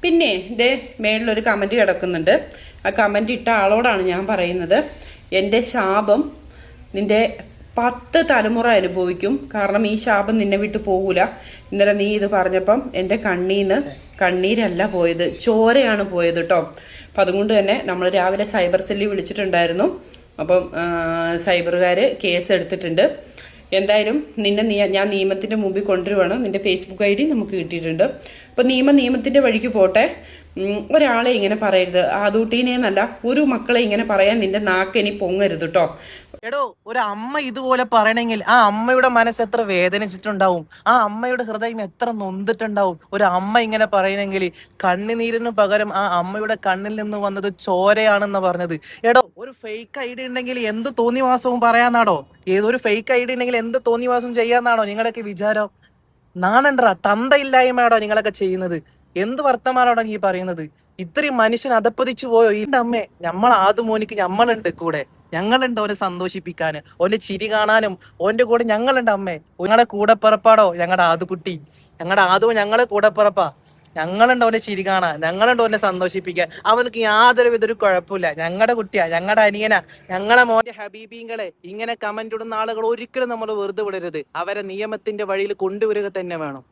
പിന്നെ ഇതേ മേളിലൊരു കമന്റ് കിടക്കുന്നുണ്ട്. ആ കമന്റ് ഇട്ട ആളോടാണ് ഞാൻ പറയുന്നത്, എൻ്റെ ശാപം നിന്റെ 10 തലമുറ അനുഭവിക്കും. കാരണം ഈ ശാപം നിന്നെ വിട്ട് പോകൂല. ഇന്നലെ നീ ഇത് പറഞ്ഞപ്പം എൻ്റെ കണ്ണീന്ന് കണ്ണീരല്ല പോയത്, ചോരയാണ് പോയത് കേട്ടോ. അപ്പം അതുകൊണ്ട് തന്നെ നമ്മൾ രാവിലെ സൈബർ സെല്ലിൽ വിളിച്ചിട്ടുണ്ടായിരുന്നു. അപ്പം സൈബറുകാർ കേസ് എടുത്തിട്ടുണ്ട്. എന്തായാലും ഞാൻ നിയമത്തിന്റെ മുമ്പിൽ കൊണ്ടുവരുവാണ്. നിന്റെ ഫേസ്ബുക്ക് ID നമുക്ക് കിട്ടിയിട്ടുണ്ട്. അപ്പൊ നിയമത്തിന്റെ വഴിക്ക് പോട്ടെ. ഒരാളെ ഇങ്ങനെ പറയരുത്, ആദൂട്ടീനെ എന്നല്ല, ഒരു മക്കളെ ഇങ്ങനെ പറയാൻ നിന്റെ നാക്ക് ഇനി പൊങ്ങരുത് കേട്ടോ. എടോ, ഒരു അമ്മ ഇതുപോലെ പറയണമെങ്കിൽ ആ അമ്മയുടെ മനസ്സ് എത്ര വേദനിച്ചിട്ടുണ്ടാവും, ആ അമ്മയുടെ ഹൃദയം എത്ര നൊന്തിട്ടുണ്ടാവും. ഒരു അമ്മ ഇങ്ങനെ പറയണമെങ്കിൽ കണ്ണുനീരിന് പകരം ആ അമ്മയുടെ കണ്ണിൽ നിന്ന് വന്നത് ചോരയാണെന്ന് പറഞ്ഞത്. എടോ, ഒരു ഫേക്ക് ID ഉണ്ടെങ്കിൽ എന്ത് തോന്നിവാസവും പറയാന്നാണോ? ഏതൊരു ഫേക്ക് ID ഉണ്ടെങ്കിൽ എന്ത് തോന്നിവാസവും ചെയ്യാന്നാണോ നിങ്ങളൊക്കെ വിചാരം? നാണണ്ടാ, തന്തയില്ലായ്മയാണോ നിങ്ങളൊക്കെ ചെയ്യുന്നത്? എന്ത് വർത്തമാനാണോ നീ പറയുന്നത്? ഇത്രയും മനുഷ്യൻ അതപ്പതിച്ചു പോയോ? ഈന്റെ അമ്മേ, ആദ്യമോനിക്ക് ഞമ്മളുണ്ട് കൂടെ, ഞങ്ങളുണ്ട് ഓനെ സന്തോഷിപ്പിക്കാന്, ഓന്റെ ചിരി കാണാനും ഓന്റെ കൂടെ ഞങ്ങളുണ്ട് അമ്മേ. ഞങ്ങളെ കൂടെ പിറപ്പാടോ ഞങ്ങളുടെ ആദ്യകുട്ടി, ഞങ്ങളുടെ ആദ്യം ഞങ്ങളെ കൂടെ പിറപ്പാ. ഞങ്ങളുണ്ട് ഓന്റെ ചിരി കാണാൻ, ഞങ്ങളുണ്ട് ഓനെ സന്തോഷിപ്പിക്കാൻ. അവനക്ക് യാതൊരു വിധ ഒരു കുഴപ്പമില്ല. ഞങ്ങളുടെ കുട്ടിയാ, ഞങ്ങളുടെ അനിയനാ, ഞങ്ങളെ മോന്റെ ഹബീബിങ്ങളെ. ഇങ്ങനെ കമന്റ് ഇടുന്ന ആളുകൾ ഒരിക്കലും നമ്മൾ വെറുതെ വിടരുത്. അവരെ നിയമത്തിന്റെ വഴിയിൽ കൊണ്ടുവരിക തന്നെ വേണം.